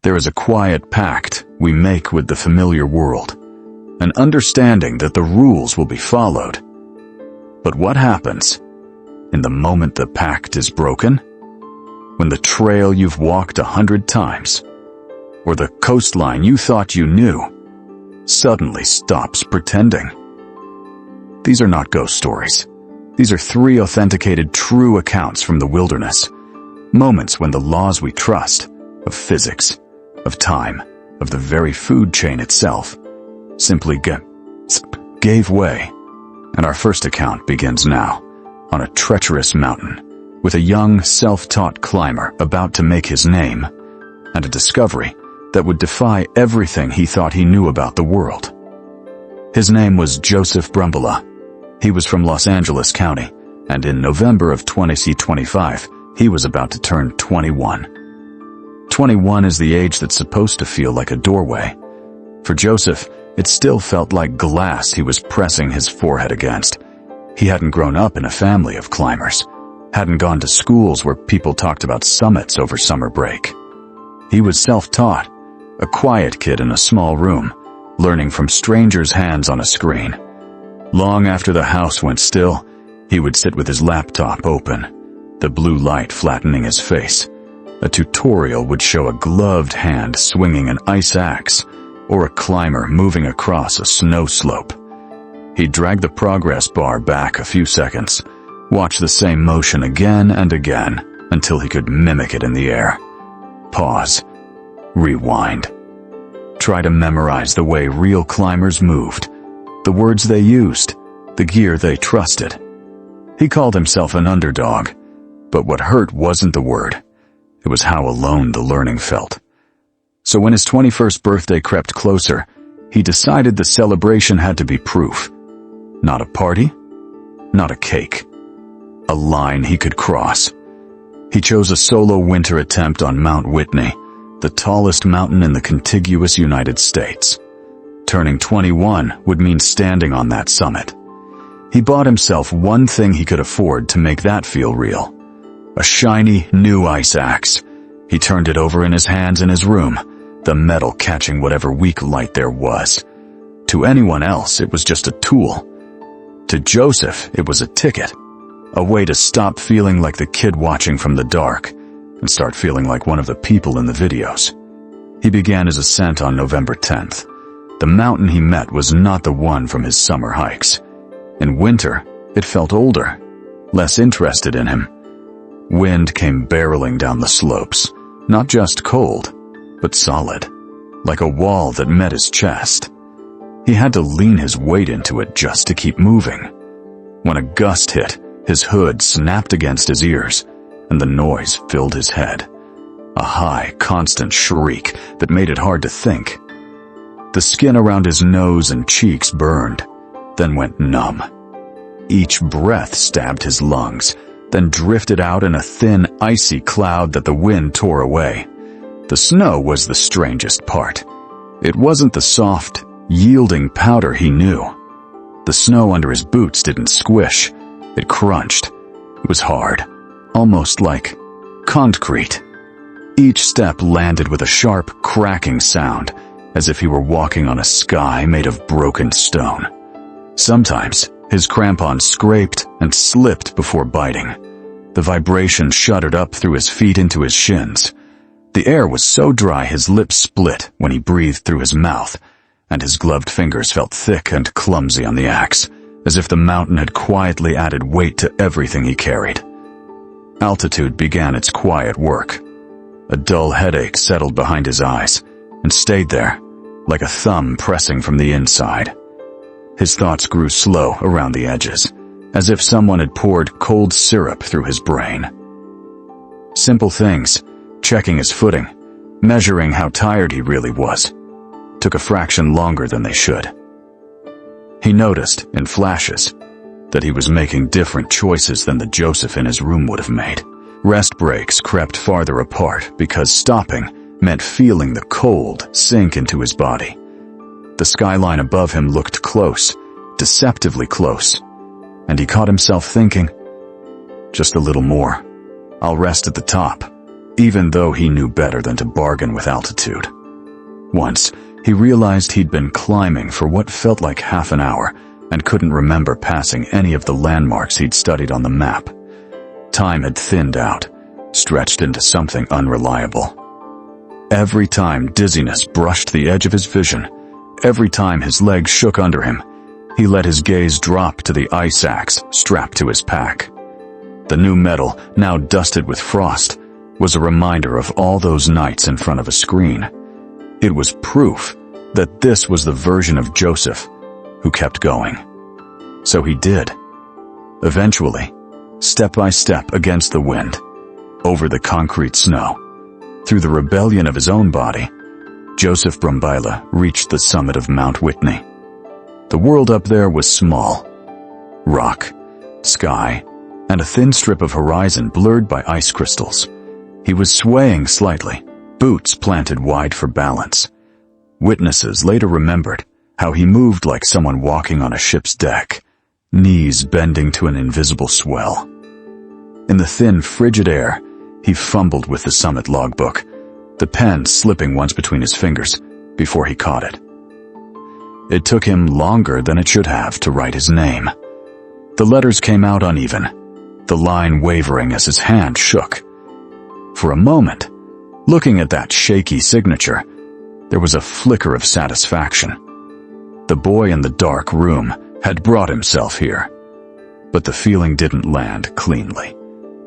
There is a quiet pact we make with the familiar world, an understanding that the rules will be followed. But what happens in the moment the pact is broken? When the trail you've walked 100 times, or the coastline you thought you knew, suddenly stops pretending. These are not ghost stories. These are 3 authenticated true accounts from the wilderness. Moments when the laws we trust, of physics, of time, of the very food chain itself, simply gave way. And our first account begins now, on a treacherous mountain, with a young, self-taught climber about to make his name, and a discovery that would defy everything he thought he knew about the world. His name was Joseph Brambila. He was from Los Angeles County, and in November of 2025, he was about to turn 21. 21 is the age that's supposed to feel like a doorway. For Joseph, it still felt like glass he was pressing his forehead against. He hadn't grown up in a family of climbers, hadn't gone to schools where people talked about summits over summer break. He was self-taught, a quiet kid in a small room, learning from strangers' hands on a screen. Long after the house went still, he would sit with his laptop open, the blue light flattening his face. A tutorial would show a gloved hand swinging an ice axe, or a climber moving across a snow slope. He'd drag the progress bar back a few seconds, watch the same motion again and again, until he could mimic it in the air. Pause. Rewind. Try to memorize the way real climbers moved, the words they used, the gear they trusted. He called himself an underdog, but what hurt wasn't the word. It was how alone the learning felt. So when his 21st birthday crept closer, he decided the celebration had to be proof. Not a party, not a cake. A line he could cross. He chose a solo winter attempt on Mount Whitney, the tallest mountain in the contiguous United States. Turning 21 would mean standing on that summit. He bought himself one thing he could afford to make that feel real. A shiny, new ice axe. He turned it over in his hands in his room, the metal catching whatever weak light there was. To anyone else, it was just a tool. To Joseph, it was a ticket. A way to stop feeling like the kid watching from the dark, and start feeling like one of the people in the videos. He began his ascent on November 10th. The mountain he met was not the one from his summer hikes. In winter, it felt older, less interested in him. Wind came barreling down the slopes, not just cold, but solid, like a wall that met his chest. He had to lean his weight into it just to keep moving. When a gust hit, his hood snapped against his ears, and the noise filled his head. A high, constant shriek that made it hard to think. The skin around his nose and cheeks burned, then went numb. Each breath stabbed his lungs, then drifted out in a thin, icy cloud that the wind tore away. The snow was the strangest part. It wasn't the soft, yielding powder he knew. The snow under his boots didn't squish. It crunched. It was hard, almost like concrete. Each step landed with a sharp, cracking sound, as if he were walking on a sky made of broken stone. Sometimes, his crampons scraped and slipped before biting. The vibration shuddered up through his feet into his shins. The air was so dry his lips split when he breathed through his mouth, and his gloved fingers felt thick and clumsy on the axe, as if the mountain had quietly added weight to everything he carried. Altitude began its quiet work. A dull headache settled behind his eyes, and stayed there, like a thumb pressing from the inside. His thoughts grew slow around the edges, as if someone had poured cold syrup through his brain. Simple things, checking his footing, measuring how tired he really was, took a fraction longer than they should. He noticed, in flashes, that he was making different choices than the Joseph in his room would have made. Rest breaks crept farther apart because stopping meant feeling the cold sink into his body. The skyline above him looked close, deceptively close, and he caught himself thinking, just a little more. I'll rest at the top. even though he knew better than to bargain with altitude. Once, he realized he'd been climbing for what felt like half an hour and couldn't remember passing any of the landmarks he'd studied on the map. Time had thinned out, stretched into something unreliable. Every time dizziness brushed the edge of his vision, every time his legs shook under him, he let his gaze drop to the ice axe strapped to his pack. The new metal, now dusted with frost, was a reminder of all those nights in front of a screen. It was proof that this was the version of Joseph who kept going. So he did. Eventually, step by step against the wind, over the concrete snow, through the rebellion of his own body, Joseph Brambila reached the summit of Mount Whitney. The world up there was small. Rock, sky, and a thin strip of horizon blurred by ice crystals. He was swaying slightly, boots planted wide for balance. Witnesses later remembered how he moved like someone walking on a ship's deck, knees bending to an invisible swell. In the thin, frigid air, he fumbled with the summit logbook, the pen slipping once between his fingers before he caught it. It took him longer than it should have to write his name. The letters came out uneven, the line wavering as his hand shook. For a moment, looking at that shaky signature, there was a flicker of satisfaction. The boy in the dark room had brought himself here. But the feeling didn't land cleanly.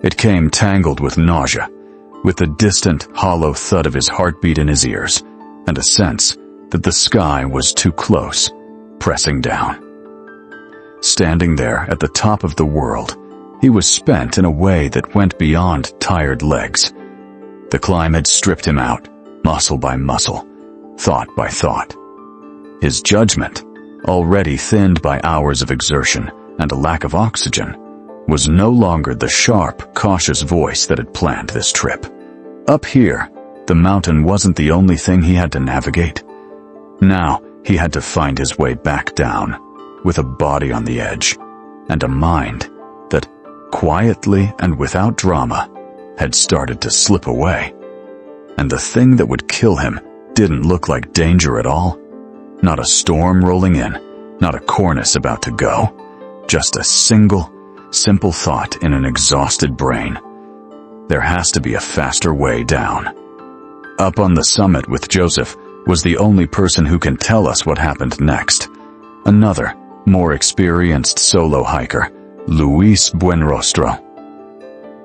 It came tangled with nausea, with the distant, hollow thud of his heartbeat in his ears, and a sense that the sky was too close, pressing down. Standing there at the top of the world, he was spent in a way that went beyond tired legs. The climb had stripped him out, muscle by muscle, thought by thought. His judgment, already thinned by hours of exertion and a lack of oxygen, was no longer the sharp, cautious voice that had planned this trip. Up here, the mountain wasn't the only thing he had to navigate. Now, he had to find his way back down, with a body on the edge, and a mind that, quietly and without drama, had started to slip away. And the thing that would kill him didn't look like danger at all. Not a storm rolling in, not a cornice about to go, just a single, simple thought in an exhausted brain. There has to be a faster way down. Up on the summit with Joseph was the only person who can tell us what happened next. Another, more experienced solo hiker, Luis Buenrostro.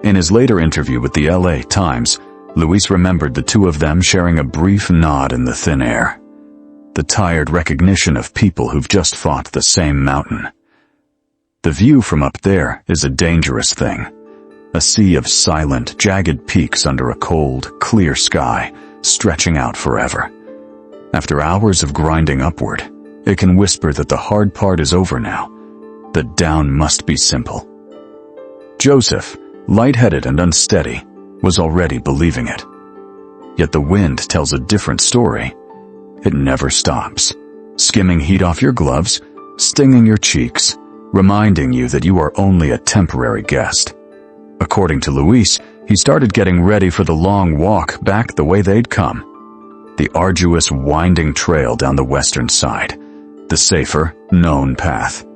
In his later interview with the LA Times, Luis remembered the two of them sharing a brief nod in the thin air. The tired recognition of people who've just fought the same mountain. The view from up there is a dangerous thing. A sea of silent, jagged peaks under a cold, clear sky, stretching out forever. After hours of grinding upward, it can whisper that the hard part is over now, that down must be simple. Joseph, lightheaded and unsteady, was already believing it. Yet the wind tells a different story. It never stops, skimming heat off your gloves, stinging your cheeks, reminding you that you are only a temporary guest. According to Luis, he started getting ready for the long walk back the way they'd come. The arduous, winding trail down the western side, the safer, known path.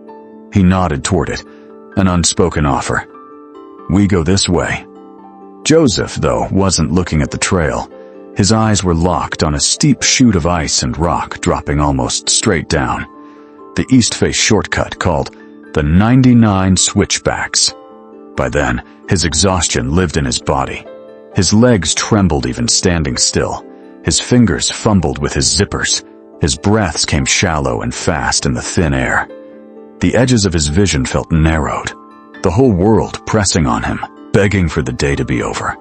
He nodded toward it, an unspoken offer. We go this way. Joseph, though, wasn't looking at the trail. His eyes were locked on a steep chute of ice and rock dropping almost straight down. The east-face shortcut called the 99 Switchbacks. By then, his exhaustion lived in his body. His legs trembled even standing still. His fingers fumbled with his zippers. His breaths came shallow and fast in the thin air. The edges of his vision felt narrowed, the whole world pressing on him, begging for the day to be over.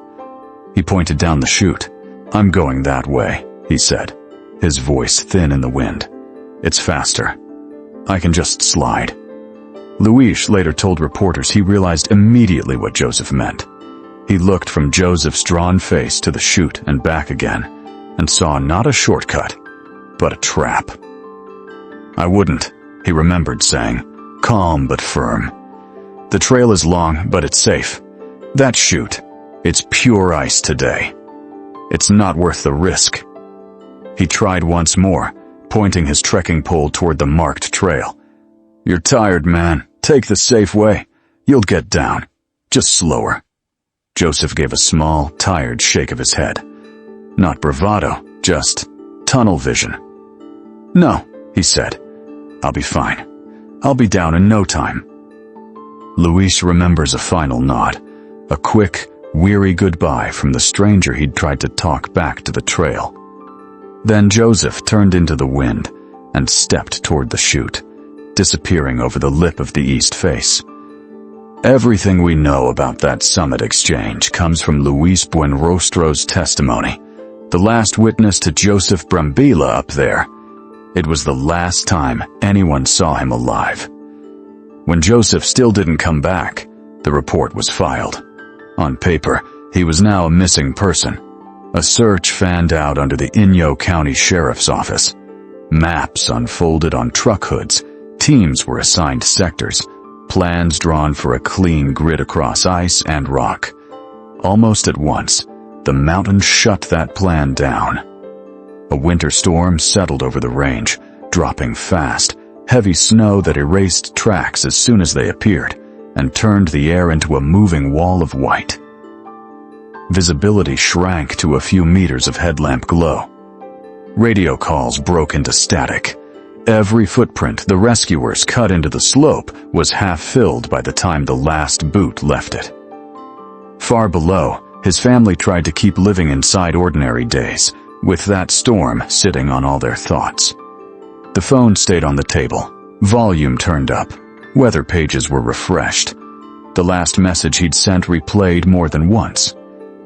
He pointed down the chute. I'm going that way, he said, his voice thin in the wind. It's faster. I can just slide. Luis later told reporters he realized immediately what Joseph meant. He looked from Joseph's drawn face to the chute and back again, and saw not a shortcut, but a trap. I wouldn't, he remembered saying, calm but firm. The trail is long, but it's safe. That chute, it's pure ice today. It's not worth the risk. He tried once more, pointing his trekking pole toward the marked trail. You're tired, man. Take the safe way. You'll get down. Just slower. Joseph gave a small, tired shake of his head. Not bravado, just tunnel vision. No, he said. I'll be fine. I'll be down in no time. Luis remembers a final nod, a quick, weary goodbye from the stranger he'd tried to talk back to the trail. Then Joseph turned into the wind and stepped toward the chute, disappearing over the lip of the east face. Everything we know about that summit exchange comes from Luis Buenrostro's testimony, the last witness to Joseph Brambila up there. It was the last time anyone saw him alive. When Joseph still didn't come back, the report was filed. On paper, he was now a missing person. A search fanned out under the Inyo County Sheriff's Office. Maps unfolded on truck hoods, teams were assigned sectors, plans drawn for a clean grid across ice and rock. Almost at once, the mountains shut that plan down. A winter storm settled over the range, dropping fast, heavy snow that erased tracks as soon as they appeared, and turned the air into a moving wall of white. Visibility shrank to a few meters of headlamp glow. Radio calls broke into static. Every footprint the rescuers cut into the slope was half filled by the time the last boot left it. Far below, his family tried to keep living inside ordinary days, with that storm sitting on all their thoughts. The phone stayed on the table, volume turned up, weather pages were refreshed. The last message he'd sent replayed more than once.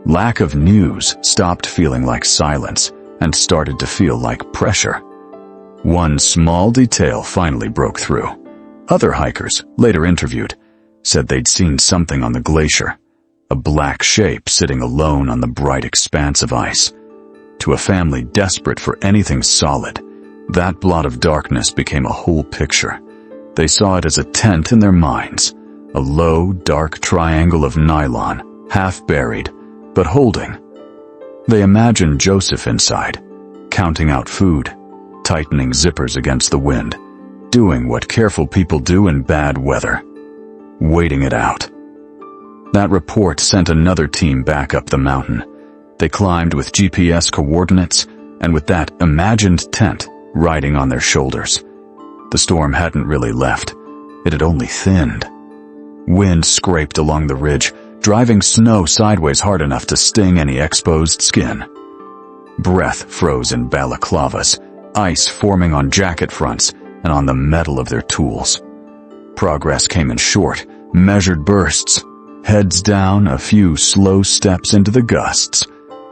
Lack of news stopped feeling like silence and started to feel like pressure. One small detail finally broke through. Other hikers, later interviewed, said they'd seen something on the glacier, a black shape sitting alone on the bright expanse of ice. To a family desperate for anything solid, that blot of darkness became a whole picture. They saw it as a tent in their minds, a low, dark triangle of nylon, half buried, but holding. They imagined Joseph inside, counting out food, tightening zippers against the wind, doing what careful people do in bad weather, waiting it out. That report sent another team back up the mountain. They climbed with GPS coordinates and with that imagined tent riding on their shoulders. The storm hadn't really left. It had only thinned. Wind scraped along the ridge, driving snow sideways hard enough to sting any exposed skin. Breath froze in balaclavas, ice forming on jacket fronts and on the metal of their tools. Progress came in short, measured bursts. Heads down, a few slow steps into the gusts,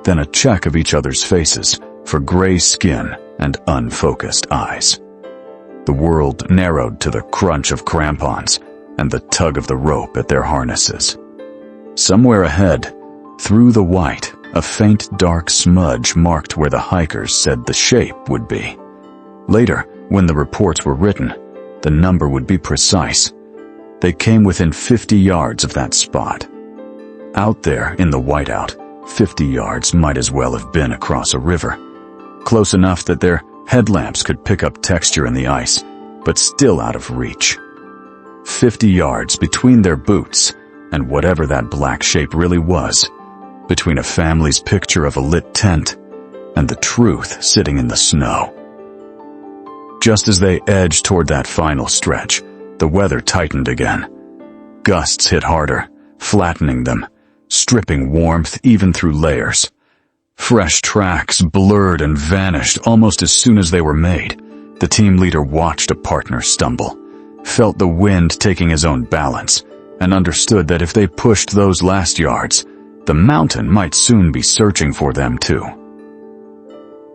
then a check of each other's faces for gray skin and unfocused eyes. The world narrowed to the crunch of crampons and the tug of the rope at their harnesses. Somewhere ahead, through the white, a faint dark smudge marked where the hikers said the shape would be. Later, when the reports were written, the number would be precise. They came within 50 yards of that spot. Out there in the whiteout, 50 yards might as well have been across a river. Close enough that their headlamps could pick up texture in the ice, but still out of reach. 50 yards between their boots and whatever that black shape really was, between a family's picture of a lit tent and the truth sitting in the snow. Just as they edged toward that final stretch, the weather tightened again. Gusts hit harder, flattening them, stripping warmth even through layers. Fresh tracks blurred and vanished almost as soon as they were made. The team leader watched a partner stumble, felt the wind taking his own balance, and understood that if they pushed those last yards, the mountain might soon be searching for them too.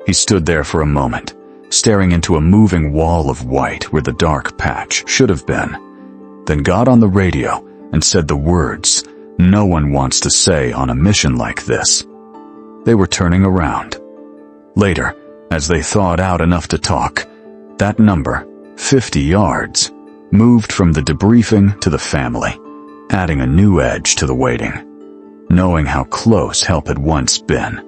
He stood there for a moment, staring into a moving wall of white where the dark patch should have been, then got on the radio and said the words no one wants to say on a mission like this. They were turning around. Later, as they thawed out enough to talk, that number, 50 yards, moved from the debriefing to the family, adding a new edge to the waiting, knowing how close help had once been.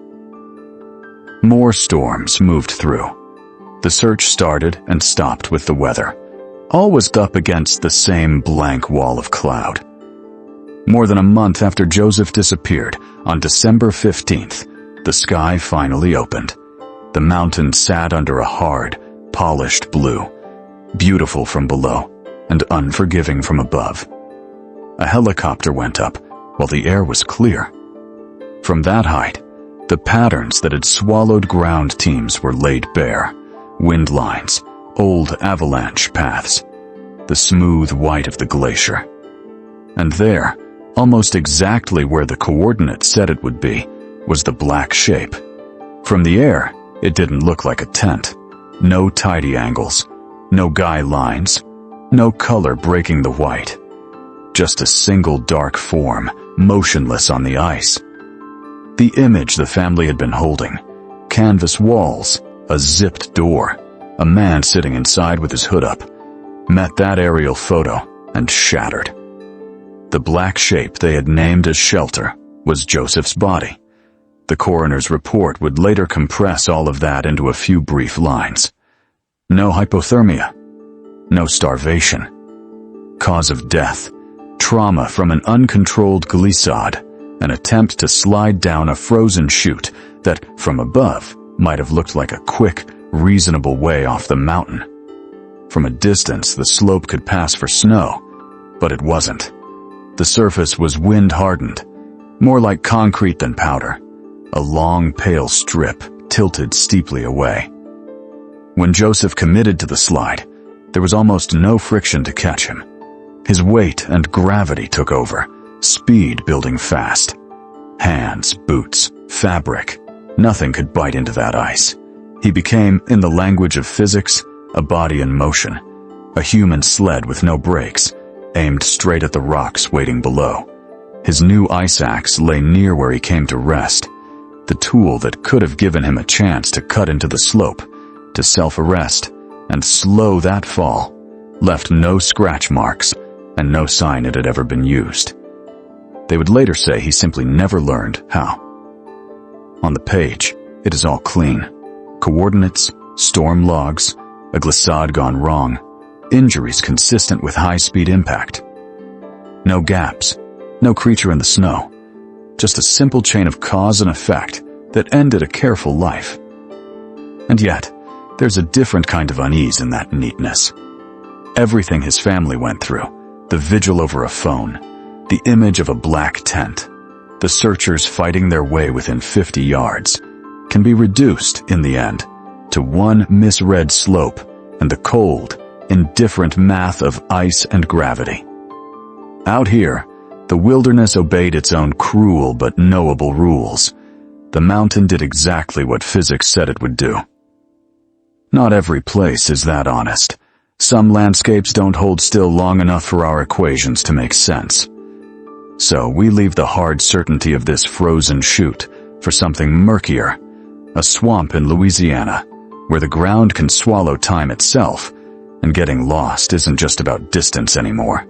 More storms moved through. The search started and stopped with the weather, always up against the same blank wall of cloud. More than a month after Joseph disappeared, on December 15th, the sky finally opened. The mountain sat under a hard, polished blue, beautiful from below and unforgiving from above. A helicopter went up while the air was clear. From that height, the patterns that had swallowed ground teams were laid bare. Wind lines, old avalanche paths, the smooth white of the glacier. And there, almost exactly where the coordinates said it would be, was the black shape. From the air, it didn't look like a tent. No tidy angles, no guy lines, no color breaking the white. Just a single dark form, motionless on the ice. The image the family had been holding, canvas walls, a zipped door, a man sitting inside with his hood up, met that aerial photo and shattered. The black shape they had named as shelter was Joseph's body. The coroner's report would later compress all of that into a few brief lines. No hypothermia, no starvation. Cause of death, trauma from an uncontrolled glissade, an attempt to slide down a frozen chute that, from above, might have looked like a quick, reasonable way off the mountain. From a distance, the slope could pass for snow, but it wasn't. The surface was wind-hardened, more like concrete than powder, a long, pale strip tilted steeply away. When Joseph committed to the slide, there was almost no friction to catch him. His weight and gravity took over, speed building fast. Hands, boots, fabric, nothing could bite into that ice. He became, in the language of physics, a body in motion, a human sled with no brakes, aimed straight at the rocks waiting below. His new ice axe lay near where he came to rest, the tool that could have given him a chance to cut into the slope, to self-arrest, and slow that fall, left no scratch marks and no sign it had ever been used. They would later say he simply never learned how. On the page, it is all clean. Coordinates, storm logs, a glissade gone wrong, injuries consistent with high-speed impact. No gaps, no creature in the snow, just a simple chain of cause and effect that ended a careful life. And yet, there's a different kind of unease in that neatness. Everything his family went through, the vigil over a phone, the image of a black tent, the searchers fighting their way within 50 yards, can be reduced, in the end, to one misread slope and the cold, indifferent math of ice and gravity. Out here, the wilderness obeyed its own cruel but knowable rules. The mountain did exactly what physics said it would do. Not every place is that honest. Some landscapes don't hold still long enough for our equations to make sense. So we leave the hard certainty of this frozen chute for something murkier, a swamp in Louisiana, where the ground can swallow time itself, and getting lost isn't just about distance anymore.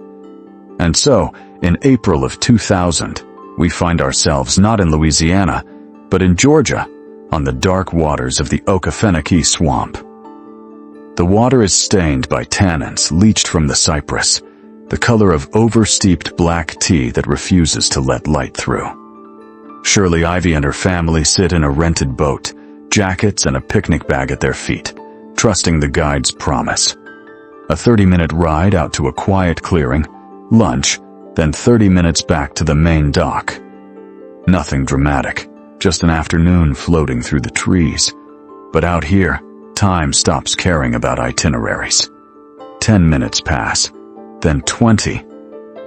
And so, in April of 2000, we find ourselves not in Louisiana, but in Georgia, on the dark waters of the Okefenokee swamp. The water is stained by tannins leached from the cypress, the color of oversteeped black tea that refuses to let light through. Shirley Ivy and her family sit in a rented boat, jackets and a picnic bag at their feet, trusting the guide's promise. A 30-minute ride out to a quiet clearing, lunch, then 30 minutes back to the main dock. Nothing dramatic, just an afternoon floating through the trees. But out here, time stops caring about itineraries. 10 minutes pass, then 20.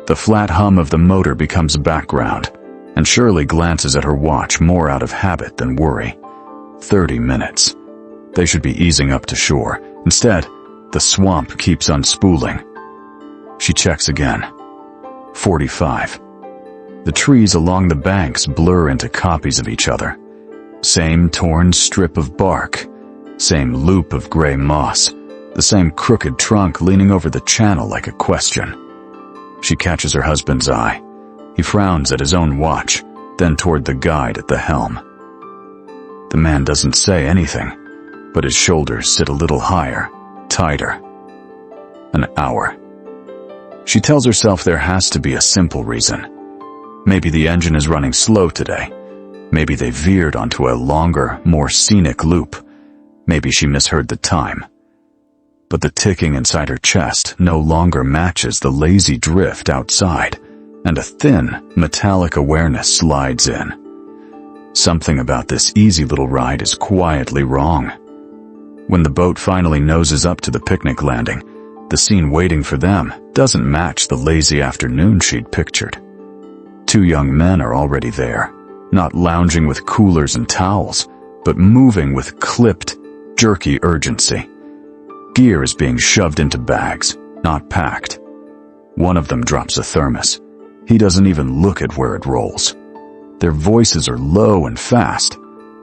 The flat hum of the motor becomes background, and Shirley glances at her watch more out of habit than worry. 30 minutes. They should be easing up to shore. Instead, the swamp keeps unspooling. She checks again. 45. The trees along the banks blur into copies of each other. Same torn strip of bark, same loop of gray moss, the same crooked trunk leaning over the channel like a question. She catches her husband's eye. He frowns at his own watch, then toward the guide at the helm. The man doesn't say anything, but his shoulders sit a little higher, tighter. An hour. She tells herself there has to be a simple reason. Maybe the engine is running slow today. Maybe they veered onto a longer, more scenic loop. Maybe she misheard the time. But the ticking inside her chest no longer matches the lazy drift outside, and a thin, metallic awareness slides in. Something about this easy little ride is quietly wrong. When the boat finally noses up to the picnic landing, the scene waiting for them doesn't match the lazy afternoon she'd pictured. 2 young men are already there, not lounging with coolers and towels, but moving with clipped, jerky urgency. Gear is being shoved into bags, not packed. One of them drops a thermos. He doesn't even look at where it rolls. Their voices are low and fast,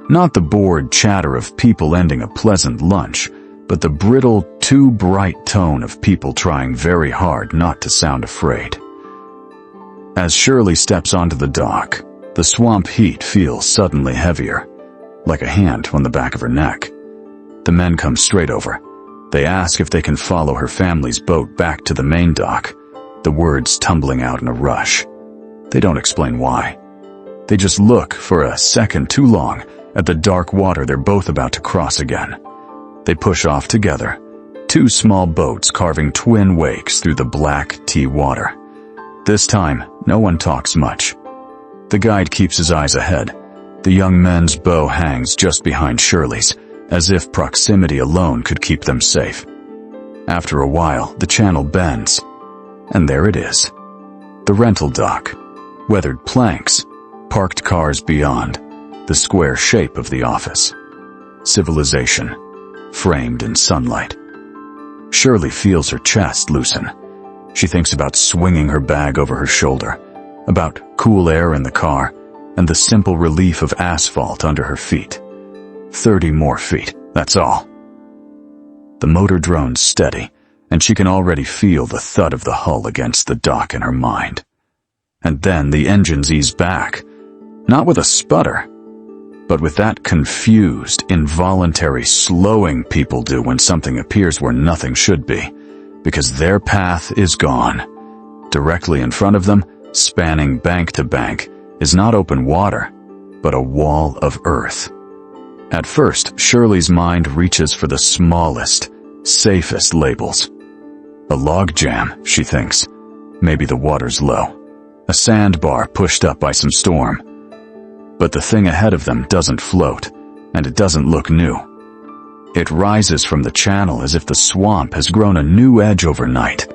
not the bored chatter of people ending a pleasant lunch, but the brittle, too bright tone of people trying very hard not to sound afraid. As Shirley steps onto the dock, the swamp heat feels suddenly heavier, like a hand on the back of her neck. The men come straight over. They ask if they can follow her family's boat back to the main dock, the words tumbling out in a rush. They don't explain why. They just look for a second too long at the dark water they're both about to cross again. They push off together, 2 small boats carving twin wakes through the black tea water. This time, no one talks much. The guide keeps his eyes ahead. The young men's bow hangs just behind Shirley's, as if proximity alone could keep them safe. After a while, the channel bends, and there it is. The rental dock, weathered planks, parked cars beyond, the square shape of the office. Civilization, framed in sunlight. Shirley feels her chest loosen. She thinks about swinging her bag over her shoulder, about cool air in the car, and the simple relief of asphalt under her feet. 30 more feet, that's all. The motor drones steady, and she can already feel the thud of the hull against the dock in her mind. And then the engines ease back, not with a sputter, but with that confused, involuntary slowing people do when something appears where nothing should be, because their path is gone. Directly in front of them, spanning bank to bank, is not open water, but a wall of earth. At first, Shirley's mind reaches for the smallest, safest labels. A log jam, she thinks. Maybe the water's low. A sandbar pushed up by some storm. But the thing ahead of them doesn't float, and it doesn't look new. It rises from the channel as if the swamp has grown a new edge overnight.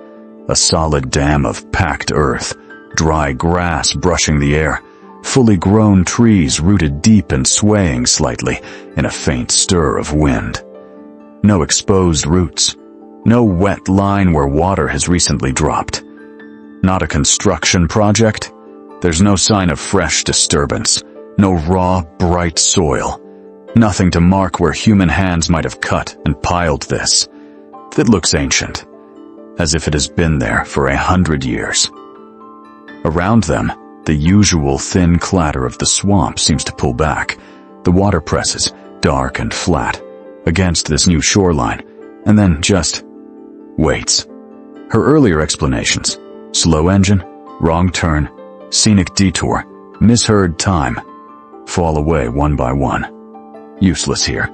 A solid dam of packed earth, dry grass brushing the air, fully grown trees rooted deep and swaying slightly in a faint stir of wind. No exposed roots, no wet line where water has recently dropped. Not a construction project. There's no sign of fresh disturbance, no raw, bright soil. Nothing to mark where human hands might have cut and piled this. It looks ancient, as if it has been there for 100 years. Around them, the usual thin clatter of the swamp seems to pull back. The water presses, dark and flat, against this new shoreline, and then just waits. Her earlier explanations, slow engine, wrong turn, scenic detour, misheard time, fall away one by one. Useless here.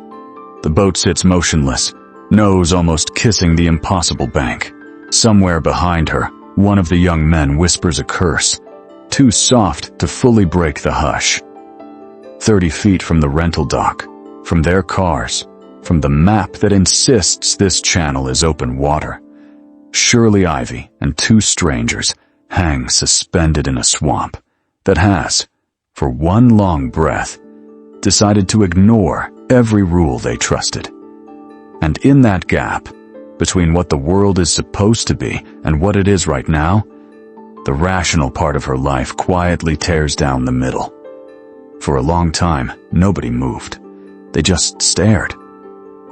The boat sits motionless, nose almost kissing the impossible bank. Somewhere behind her, one of the young men whispers a curse, too soft to fully break the hush. 30 feet from the rental dock, from their cars, from the map that insists this channel is open water, Shirley Ivy and 2 strangers hang suspended in a swamp that has, for one long breath, decided to ignore every rule they trusted. And in that gap, between what the world is supposed to be and what it is right now, the rational part of her life quietly tears down the middle. For a long time, nobody moved. They just stared.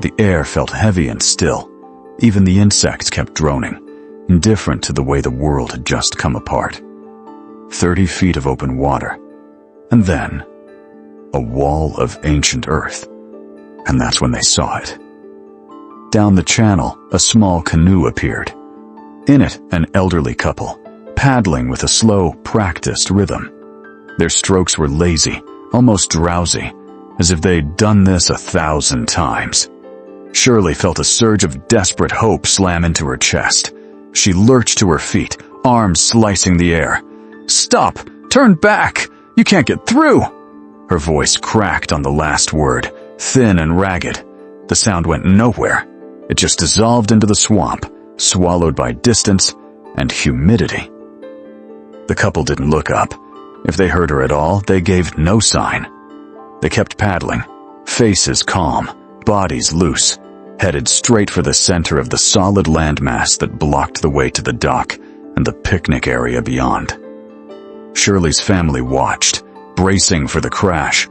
The air felt heavy and still. Even the insects kept droning, indifferent to the way the world had just come apart. 30 feet of open water. And then, a wall of ancient earth. And that's when they saw it. Down the channel, a small canoe appeared. In it, an elderly couple, paddling with a slow, practiced rhythm. Their strokes were lazy, almost drowsy, as if they'd done this 1,000 times. Shirley felt a surge of desperate hope slam into her chest. She lurched to her feet, arms slicing the air. "Stop! Turn back! You can't get through!" Her voice cracked on the last word, thin and ragged. The sound went nowhere. It just dissolved into the swamp, swallowed by distance and humidity. The couple didn't look up. If they heard her at all, they gave no sign. They kept paddling, faces calm, bodies loose, headed straight for the center of the solid landmass that blocked the way to the dock and the picnic area beyond. Shirley's family watched, bracing for the crash,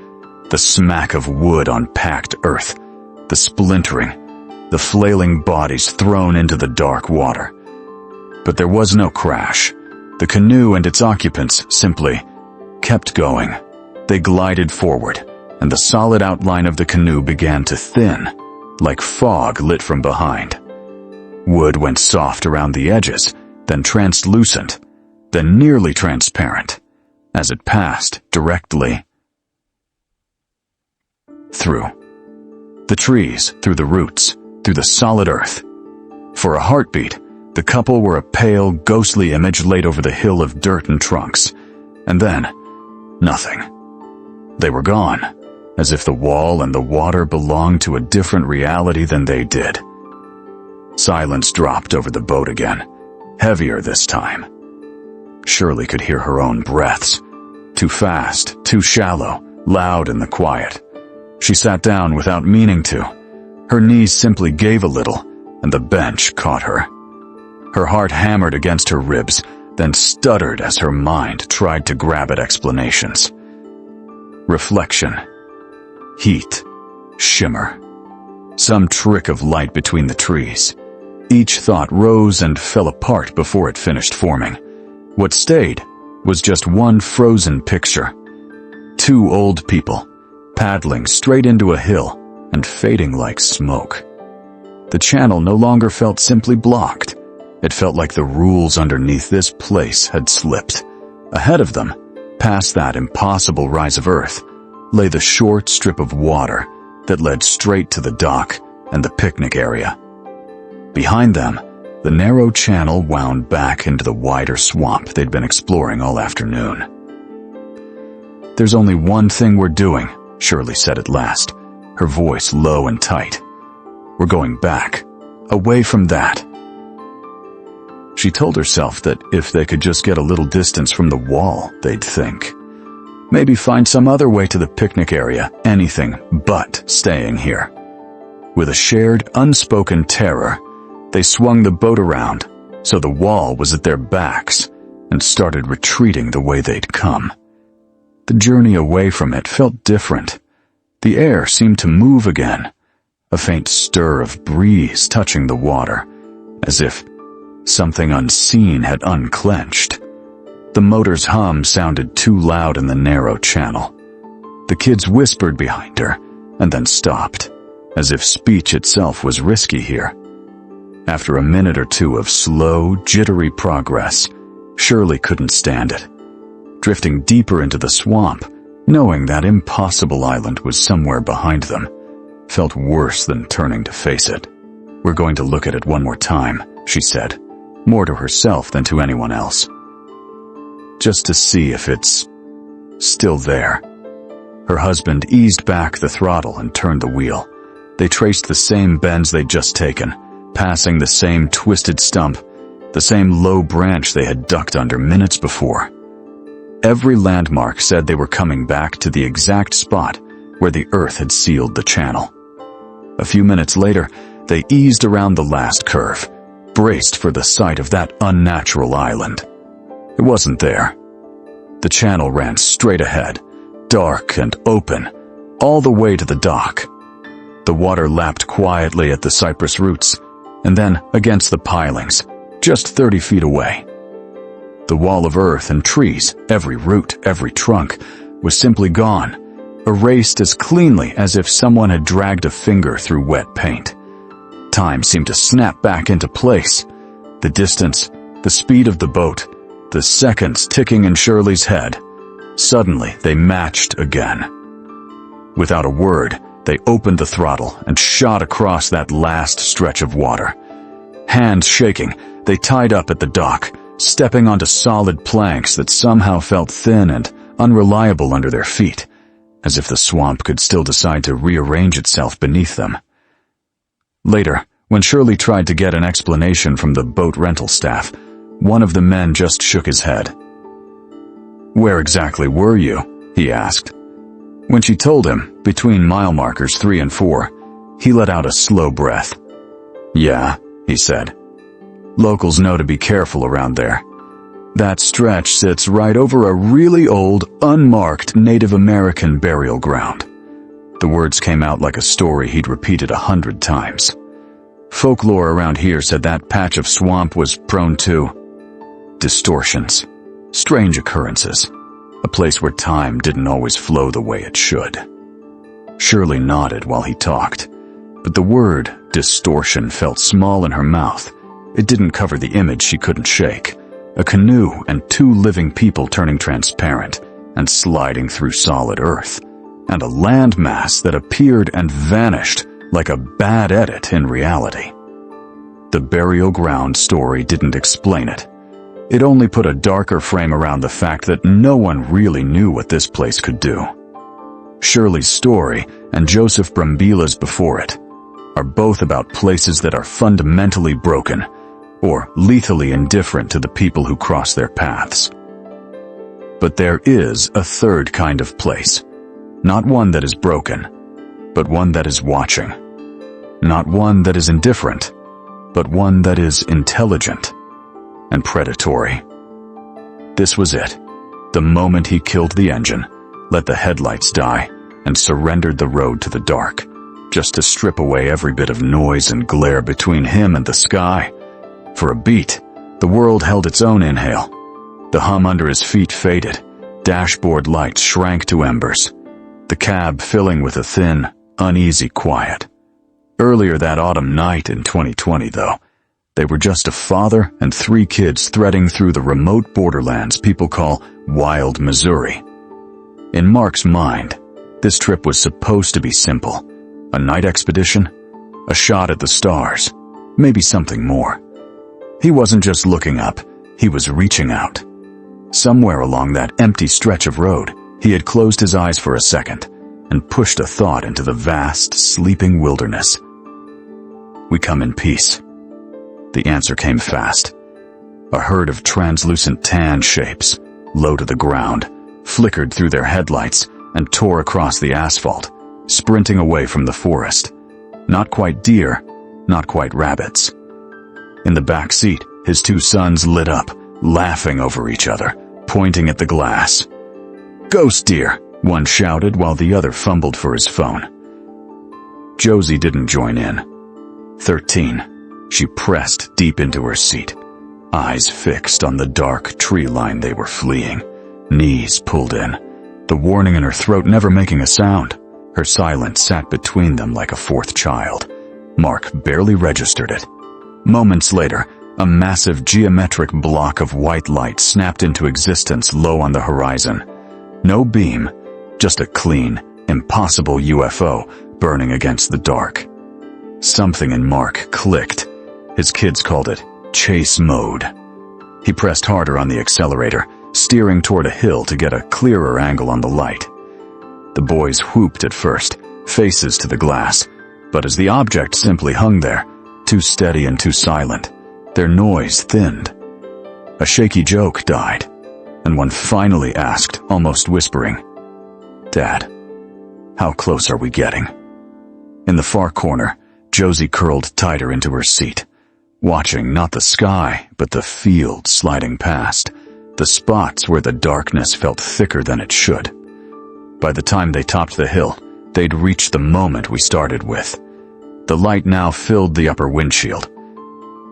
the smack of wood on packed earth, the splintering, the flailing bodies thrown into the dark water. But there was no crash. The canoe and its occupants simply kept going. They glided forward, and the solid outline of the canoe began to thin, like fog lit from behind. Wood went soft around the edges, then translucent, then nearly transparent, as it passed directly through the trees, through the roots, through the solid earth. For a heartbeat, the couple were a pale, ghostly image laid over the hill of dirt and trunks. And then, nothing. They were gone, as if the wall and the water belonged to a different reality than they did. Silence dropped over the boat again, heavier this time. Shirley could hear her own breaths. Too fast, too shallow, loud in the quiet. She sat down without meaning to. Her knees simply gave a little, and the bench caught her. Her heart hammered against her ribs, then stuttered as her mind tried to grab at explanations. Reflection. Heat. Shimmer. Some trick of light between the trees. Each thought rose and fell apart before it finished forming. What stayed was just one frozen picture. Two old people, paddling straight into a hill and fading like smoke. The channel no longer felt simply blocked. It felt like the rules underneath this place had slipped. Ahead of them, past that impossible rise of earth, lay the short strip of water that led straight to the dock and the picnic area. Behind them, the narrow channel wound back into the wider swamp they'd been exploring all afternoon. "There's only one thing we're doing," Shirley said at last, her voice low and tight. "We're going back, away from that." She told herself that if they could just get a little distance from the wall, they'd think. Maybe find some other way to the picnic area, anything but staying here. With a shared, unspoken terror, they swung the boat around, so the wall was at their backs, and started retreating the way they'd come. The journey away from it felt different. The air seemed to move again, a faint stir of breeze touching the water, as if something unseen had unclenched. The motor's hum sounded too loud in the narrow channel. The kids whispered behind her, and then stopped, as if speech itself was risky here. After a minute or two of slow, jittery progress, Shirley couldn't stand it. Drifting deeper into the swamp, knowing that impossible island was somewhere behind them, felt worse than turning to face it. "We're going to look at it one more time," she said, more to herself than to anyone else. "Just to see if it's still there." Her husband eased back the throttle and turned the wheel. They traced the same bends they'd just taken, passing the same twisted stump, the same low branch they had ducked under minutes before. Every landmark said they were coming back to the exact spot where the earth had sealed the channel. A few minutes later, they eased around the last curve, braced for the sight of that unnatural island. It wasn't there. The channel ran straight ahead, dark and open, all the way to the dock. The water lapped quietly at the cypress roots, and then against the pilings, just 30 feet away. The wall of earth and trees, every root, every trunk, was simply gone, erased as cleanly as if someone had dragged a finger through wet paint. Time seemed to snap back into place. The distance, the speed of the boat, the seconds ticking in Shirley's head. Suddenly, they matched again. Without a word, they opened the throttle and shot across that last stretch of water. Hands shaking, they tied up at the dock, stepping onto solid planks that somehow felt thin and unreliable under their feet, as if the swamp could still decide to rearrange itself beneath them. Later, when Shirley tried to get an explanation from the boat rental staff, one of the men just shook his head. "Where exactly were you?" he asked. When she told him, between mile markers 3 and 4, he let out a slow breath. "Yeah," he said. "Locals know to be careful around there. That stretch sits right over a really old, unmarked Native American burial ground." The words came out like a story he'd repeated 100 times. Folklore around here said that patch of swamp was prone to distortions, strange occurrences, a place where time didn't always flow the way it should. Shirley nodded while he talked, but the word distortion felt small in her mouth. It didn't cover the image she couldn't shake. A canoe and 2 living people turning transparent and sliding through solid earth, and a landmass that appeared and vanished like a bad edit in reality. The burial ground story didn't explain it. It only put a darker frame around the fact that no one really knew what this place could do. Shirley's story and Joseph Brambila's before it are both about places that are fundamentally broken or lethally indifferent to the people who cross their paths. But there is a third kind of place, not one that is broken, but one that is watching. Not one that is indifferent, but one that is intelligent and predatory. This was it. The moment he killed the engine, let the headlights die, and surrendered the road to the dark, just to strip away every bit of noise and glare between him and the sky. For a beat, the world held its own inhale. The hum under his feet faded. Dashboard lights shrank to embers. The cab filling with a thin, uneasy quiet. Earlier that autumn night in 2020, though, they were just a father and 3 kids threading through the remote borderlands people call Wild Missouri. In Mark's mind, this trip was supposed to be simple. A night expedition, a shot at the stars, maybe something more. He wasn't just looking up, he was reaching out. Somewhere along that empty stretch of road, he had closed his eyes for a second and pushed a thought into the vast, sleeping wilderness. "We come in peace." The answer came fast. A herd of translucent tan shapes, low to the ground, flickered through their headlights and tore across the asphalt, sprinting away from the forest. Not quite deer, not quite rabbits. In the back seat, his 2 sons lit up, laughing over each other, pointing at the glass. "Ghost deer," one shouted while the other fumbled for his phone. Josie didn't join in. 13. She pressed deep into her seat, eyes fixed on the dark tree line they were fleeing, knees pulled in, the warning in her throat never making a sound. Her silence sat between them like a 4th child. Mark barely registered it. Moments later, a massive geometric block of white light snapped into existence low on the horizon. No beam, just a clean, impossible UFO burning against the dark. Something in Mark clicked. His kids called it chase mode. He pressed harder on the accelerator, steering toward a hill to get a clearer angle on the light. The boys whooped at first, faces to the glass, but as the object simply hung there, too steady and too silent, their noise thinned. A shaky joke died, and one finally asked, almost whispering, "Dad, how close are we getting?" In the far corner, Josie curled tighter into her seat, watching not the sky, but the field sliding past, the spots where the darkness felt thicker than it should. By the time they topped the hill, they'd reached the moment we started with. The light now filled the upper windshield.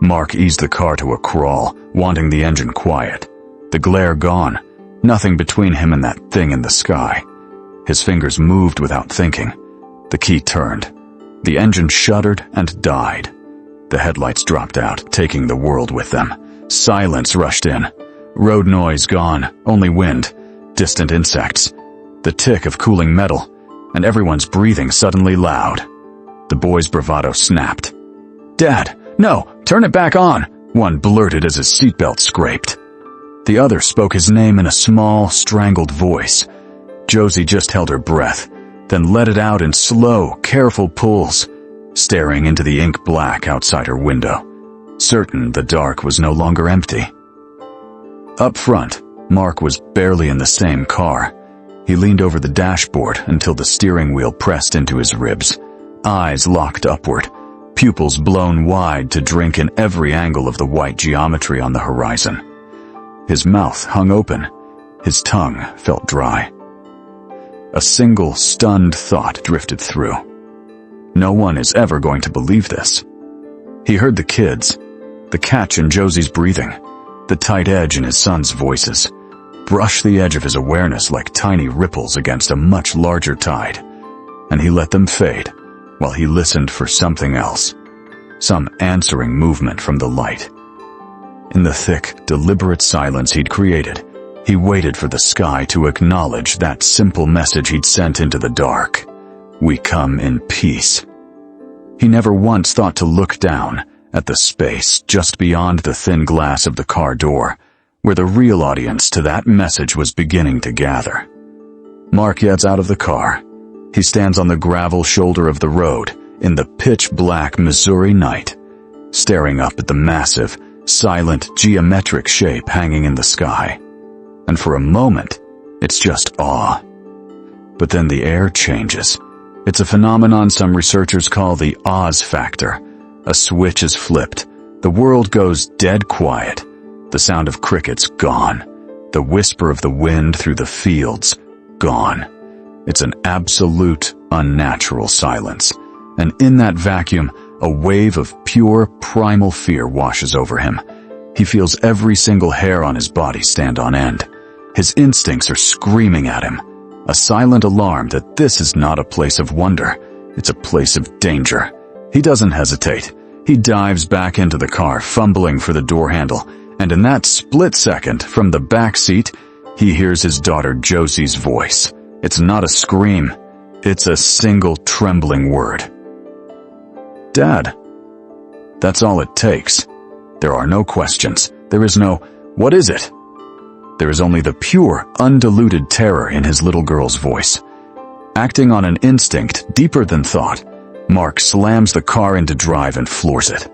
Mark eased the car to a crawl, wanting the engine quiet. The glare gone, nothing between him and that thing in the sky. His fingers moved without thinking. The key turned. The engine shuddered and died. The headlights dropped out, taking the world with them. Silence rushed in. Road noise gone, only wind, distant insects, the tick of cooling metal, and everyone's breathing suddenly loud. The boy's bravado snapped. "Dad, no, turn it back on," one blurted as his seatbelt scraped. The other spoke his name in a small, strangled voice. Josie just held her breath, then let it out in slow, careful pulls, staring into the ink black outside her window, certain the dark was no longer empty. Up front, Mark was barely in the same car. He leaned over the dashboard until the steering wheel pressed into his ribs, eyes locked upward, pupils blown wide to drink in every angle of the white geometry on the horizon. His mouth hung open. His tongue felt dry. A single stunned thought drifted through. No one is ever going to believe this. He heard the kids, the catch in Josie's breathing, the tight edge in his son's voices, brush the edge of his awareness like tiny ripples against a much larger tide, and he let them fade while he listened for something else, some answering movement from the light. In the thick, deliberate silence he'd created, he waited for the sky to acknowledge that simple message he'd sent into the dark. We come in peace. He never once thought to look down at the space just beyond the thin glass of the car door, where the real audience to that message was beginning to gather. Mark gets out of the car. He stands on the gravel shoulder of the road in the pitch-black Missouri night, staring up at the massive, silent, geometric shape hanging in the sky. And for a moment, it's just awe. But then the air changes. It's a phenomenon some researchers call the Oz factor. A switch is flipped. The world goes dead quiet. The sound of crickets gone. The whisper of the wind through the fields gone. It's an absolute, unnatural silence. And in that vacuum, a wave of pure, primal fear washes over him. He feels every single hair on his body stand on end. His instincts are screaming at him. A silent alarm that this is not a place of wonder. It's a place of danger. He doesn't hesitate. He dives back into the car, fumbling for the door handle, and in that split second, from the back seat, he hears his daughter Josie's voice. It's not a scream. It's a single trembling word. "Dad." That's all it takes. There are no questions. There is no, "What is it?" There is only the pure, undiluted terror in his little girl's voice. Acting on an instinct deeper than thought, Mark slams the car into drive and floors it.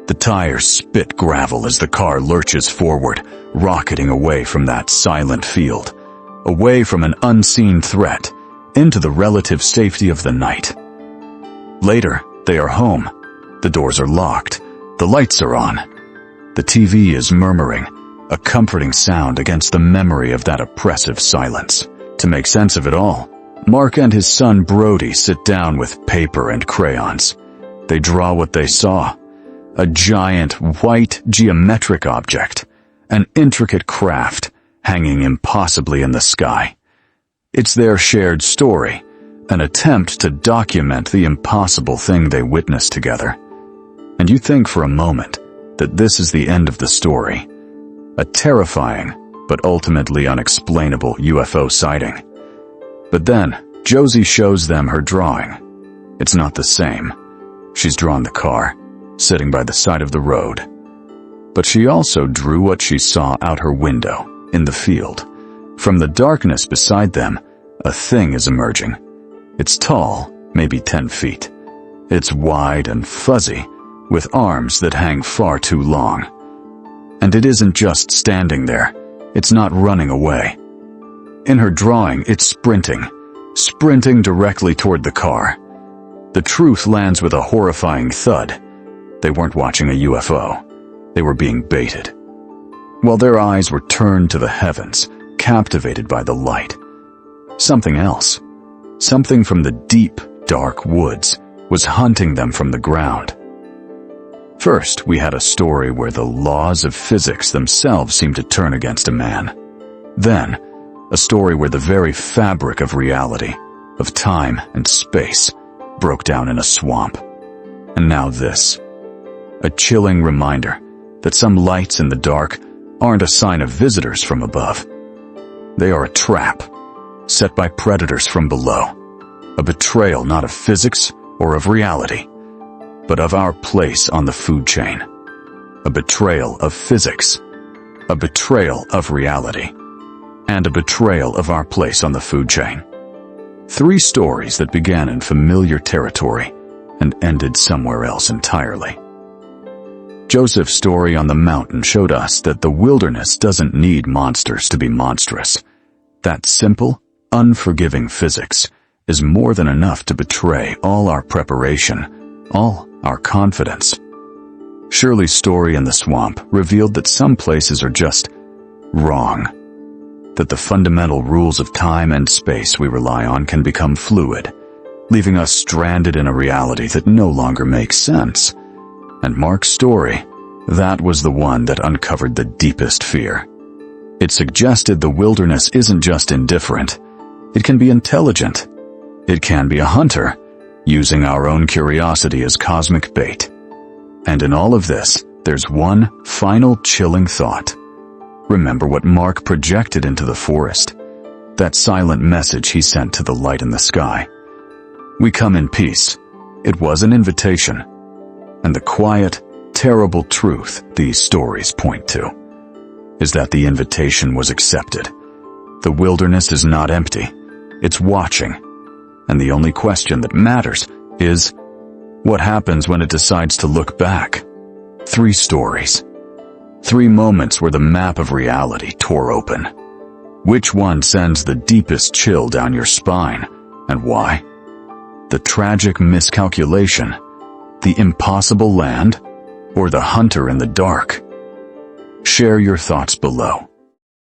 The tires spit gravel as the car lurches forward, rocketing away from that silent field, away from an unseen threat, into the relative safety of the night. Later, they are home. The doors are locked. The lights are on. The TV is murmuring, a comforting sound against the memory of that oppressive silence. To make sense of it all, Mark and his son Brody sit down with paper and crayons. They draw what they saw. A giant, white, geometric object. An intricate craft, hanging impossibly in the sky. It's their shared story, an attempt to document the impossible thing they witnessed together. And you think for a moment that this is the end of the story. A terrifying, but ultimately unexplainable UFO sighting. But then, Josie shows them her drawing. It's not the same. She's drawn the car, sitting by the side of the road. But she also drew what she saw out her window, in the field. From the darkness beside them, a thing is emerging. It's tall, maybe 10 feet. It's wide and fuzzy, with arms that hang far too long. And it isn't just standing there. It's not running away. In her drawing, it's sprinting directly toward the car. The truth lands with a horrifying thud. They weren't watching a UFO. They were being baited. While their eyes were turned to the heavens, captivated by the light. Something else, something from the deep, dark woods, was hunting them from the ground. First, we had a story where the laws of physics themselves seemed to turn against a man. Then, A story where the very fabric of reality, of time and space, broke down in a swamp. And now this. A chilling reminder that some lights in the dark aren't a sign of visitors from above. They are a trap, set by predators from below. A betrayal not of physics or of reality, but of our place on the food chain. A betrayal of physics, a betrayal of reality, and a betrayal of our place on the food chain. 3 stories that began in familiar territory and ended somewhere else entirely. Joseph's story on the mountain showed us that the wilderness doesn't need monsters to be monstrous. That simple, unforgiving physics is more than enough to betray all our preparation, all our confidence. Shirley's story in the swamp revealed that some places are just wrong, that the fundamental rules of time and space we rely on can become fluid, leaving us stranded in a reality that no longer makes sense. And Mark's story, that was the one that uncovered the deepest fear. It suggested the wilderness isn't just indifferent, it can be intelligent. It can be a hunter, using our own curiosity as cosmic bait. And in all of this, there's one final chilling thought. Remember what Mark projected into the forest, that silent message he sent to the light in the sky. We come in peace. It was an invitation. And the quiet, terrible truth these stories point to is that the invitation was accepted. The wilderness is not empty. It's watching. And the only question that matters is, what happens when it decides to look back? 3 stories. 3 moments where the map of reality tore open. Which one sends the deepest chill down your spine, and why? The tragic miscalculation, the impossible land, or the hunter in the dark? Share your thoughts below.